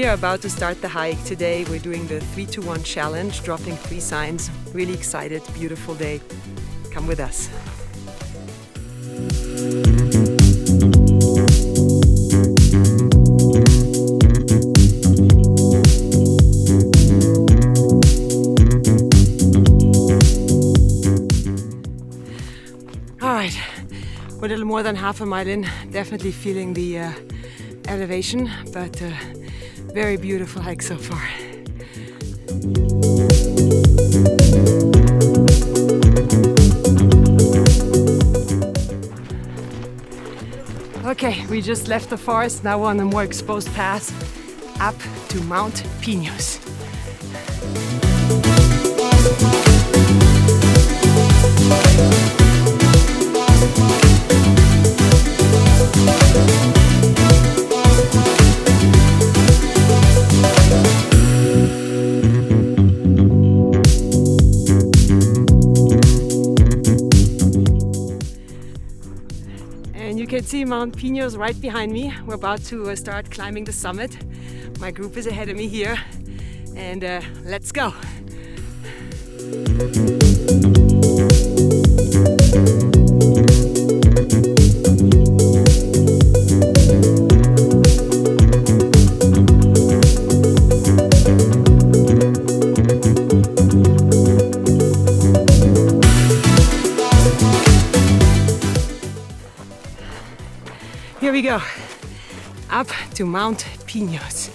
we are about to start the hike today. We're doing the 3-to-1 challenge, dropping 3 signs. Really excited, beautiful day. Come with us. All right, we're a little more than half a mile in, definitely feeling the elevation, but very beautiful hike so far. Okay, we just left the forest, now we're on a more exposed path up to Mount Pinos. And you can see Mount Pinos right behind me. We're about to start climbing the summit. My group is ahead of me here, and let's go. Here we go, up to Mount Pinos.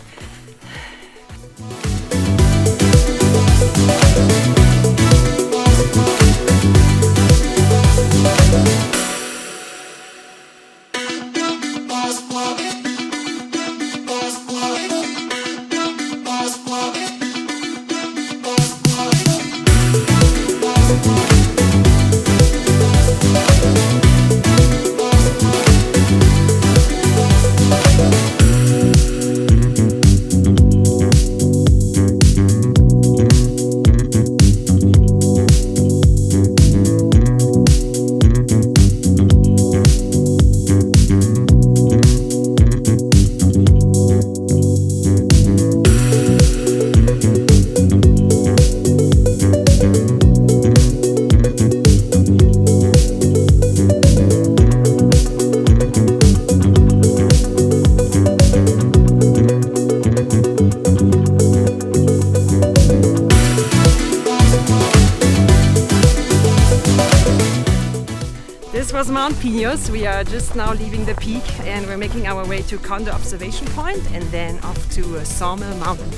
This was Mount Pinos. We are just now leaving the peak and we're making our way to Condor Observation Point and then off to Sawmill Mountain.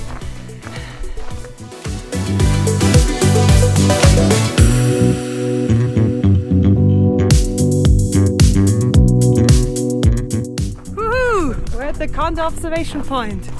Woohoo! We're at the Condor Observation Point.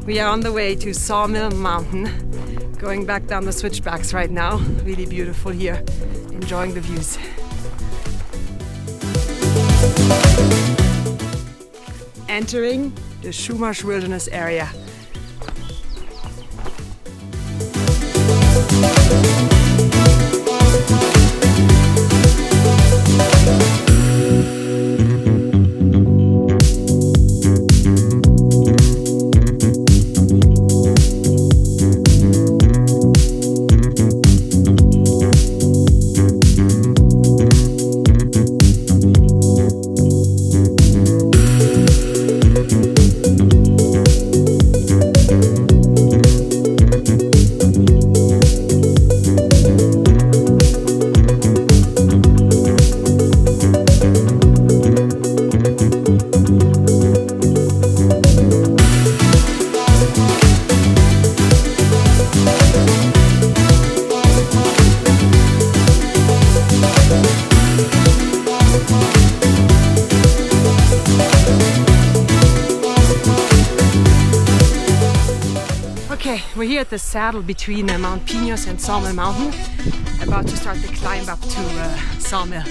We are on the way to Sawmill Mountain, going back down the switchbacks right now. Really beautiful here, enjoying the views. Entering the Chumash Wilderness area. we're here at the saddle between Mount Pinos and Sawmill Mountain, about to start the climb up to Sawmill.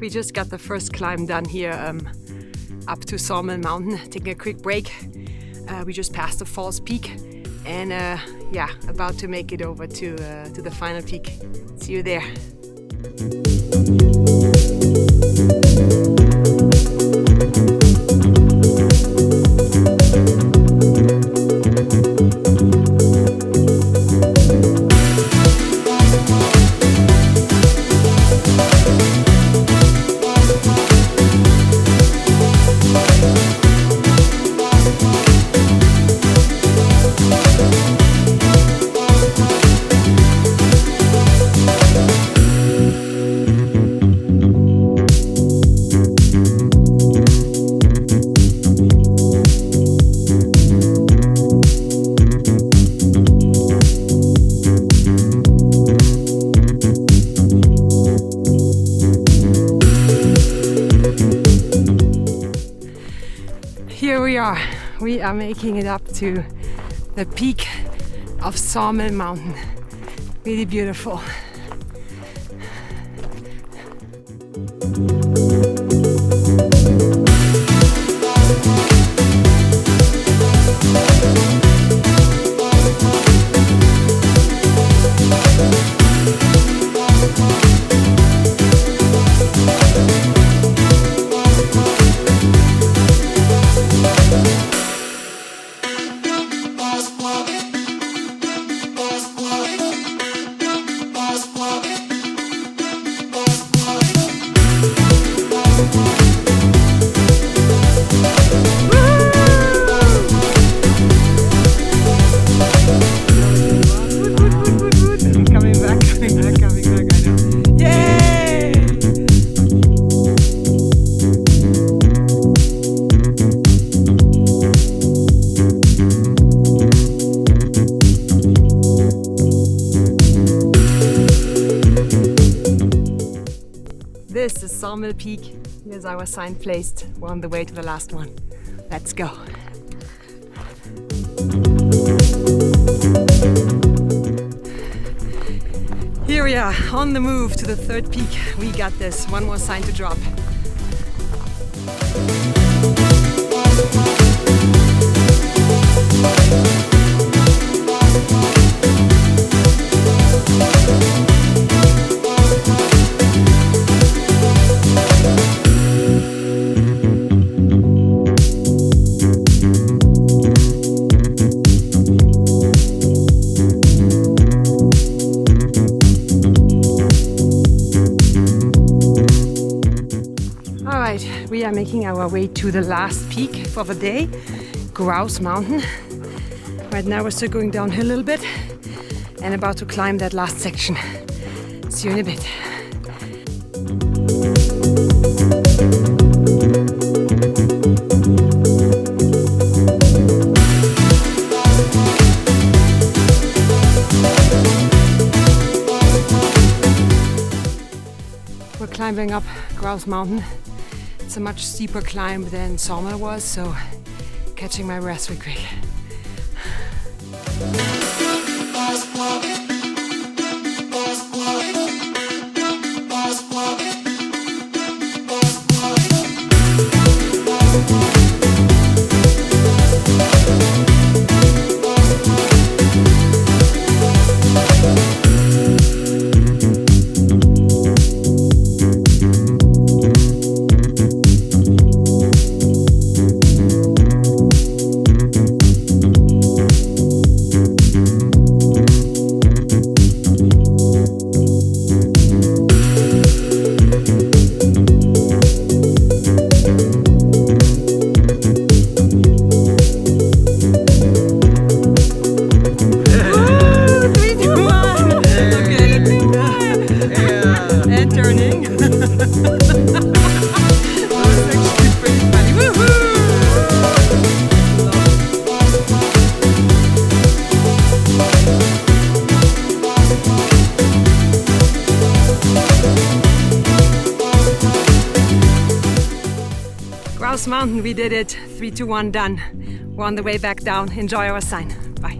We just got the first climb done here up to Sawmill Mountain, taking a quick break. We just passed the falls peak and yeah, about to make it over to the final peak. See you there. Here we are making it up to the peak of Sawmill Mountain. Really beautiful. This is Sawmill Peak. Here's our sign placed. We're on the way to the last one. Let's go. Here we are on the move to the third peak. We got this. One more sign to drop. We are making our way to the last peak for the day, Grouse Mountain. Right now we're still going downhill a little bit and about to climb that last section. See you in a bit. We're climbing up Grouse Mountain. It's a much steeper climb than Sawmill was, so catching my breath real quick. mountain. We did it. 3, 2, 1, done. We're on the way back down. Enjoy our sign. Bye.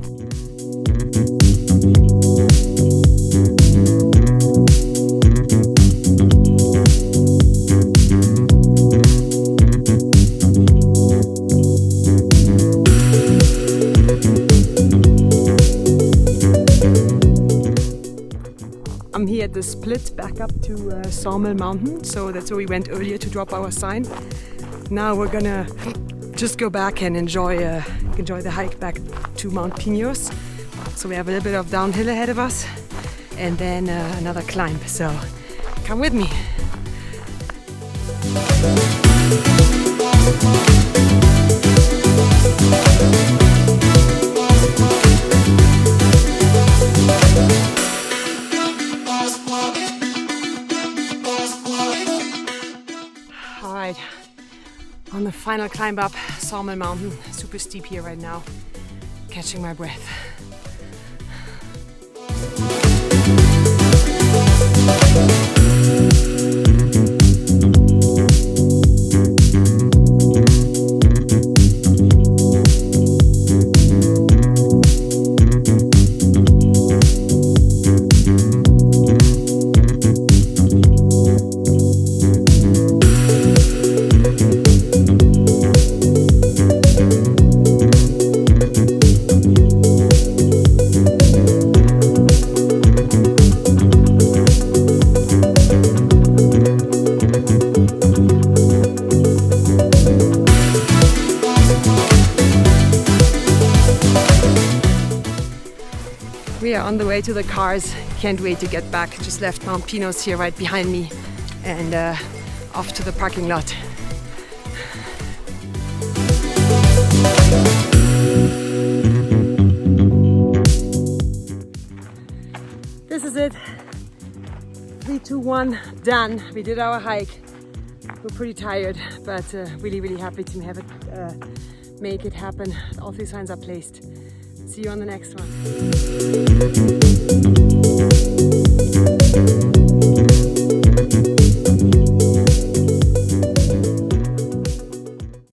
I'm here at the split back up to Sawmill mountain, so that's where we went earlier to drop our sign. Now we're gonna just go back and enjoy the hike back to Mount Pinos. So we have a little bit of downhill ahead of us and then another climb, so come with me. Alright, on the final climb up Sawmill mountain, super steep here right now, catching my breath. We are on the way to the cars. Can't wait to get back. Just left Mount Pinos here right behind me and off to the parking lot. This is it. 3, 2, 1, done. We did our hike. We're pretty tired, but really happy to have it make it happen. All 3 signs are placed. See you on the next one.